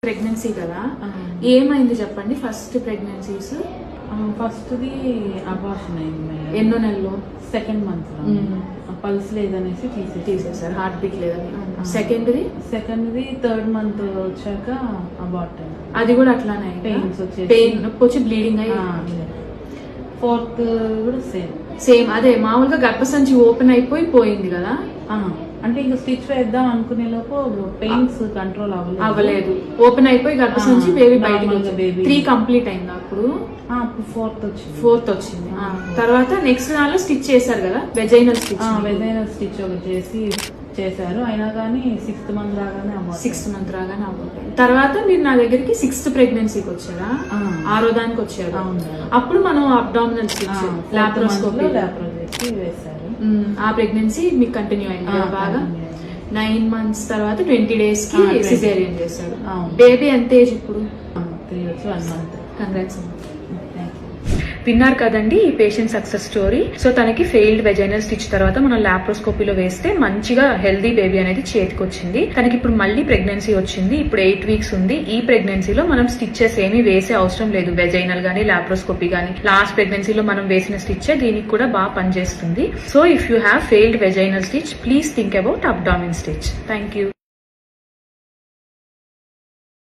Pregnancy కదా, ఏమైంది చెప్పండి. ఫస్ట్ ప్రెగ్నెన్సీస్ ఫస్ట్ది అబార్షన్ అయింది. ఎన్నో నెలలో? సెకండ్ మంత్ లో. పల్స్ లేదనేసి తీసేసారు, హార్ట్ బీట్ లేదని. సెకండ్ది థర్డ్ మంత్ వచ్చాక అబార్ట్ అయింది. అది కూడా అట్లానే పెయిన్స్ వచ్చేసి పెయిన్ వచ్చి బ్లీడింగ్ అయ్యి. ఫోర్త్ కూడా సేమ్ అదే మామూలుగా గర్భసంచి ఓపెన్ అయిపోయి పోయింది కదా. అంటే ఇంకా స్టిచ్ వేద్దాం అనుకునే లోపు పెయిన్స్ కంట్రోల్ అవ్వలేదు. ఓపెన్ అయిపోయి గర్భసంచి బేబీ బయటకు 3 కంప్లీట్ అయింది. అప్పుడు ఫోర్త్ వచ్చింది. తర్వాత నెక్స్ట్ దానిలో స్టిచ్ చేశారు కదా, వెజైనల్ స్టిచ్. ఒకటి చేశారు. అయినా కానీ 6th మంత్ రాగానే అవ్వలేదు. తర్వాత మీరు నా దగ్గరికి 6th ప్రెగ్నెన్సీకి వచ్చారా? 6వ దానికి వచ్చారు. అప్పుడు మనం అబ్డామినల్ స్టిచ్ లాప్రోస్కోపీ వేశారు. ఆ ప్రెగ్నెన్సీ మీకు కంటిన్యూ అయింది బాగా. 9 months తర్వాత 20 days కి సిజేరియన్ చేశారు. బేబీ ఎంత ఏజ్ ఇప్పుడు? 3 years 1 month. కంగ్రాట్స్. విన్నారు కదండి ఈ పేషెంట్ సక్సెస్ స్టోరీ. సో తనకి ఫెయిల్డ్ వెజైనల్ స్టిచ్ తర్వాత మనం లాప్రోస్కోపీలో వేస్తే మంచిగా హెల్దీ బేబీ అనేది చేతికి వచ్చింది. తనకి ఇప్పుడు మళ్ళీ ప్రెగ్నెన్సీ వచ్చింది. ఇప్పుడు 8 weeks ఉంది. ఈ ప్రెగ్నెన్సీలో మనం స్టిచెస్ ఏమీ వేసే అవసరం లేదు, వెజైనల్ గానీ లాప్రోస్కోపీ గానీ. లాస్ట్ ప్రెగ్నెన్సీలో మనం వేసిన స్టిచ్ దీనికి కూడా బాగా పనిచేస్తుంది. So if you have failed vaginal stitch, please think about abdomen stitch. Thank you.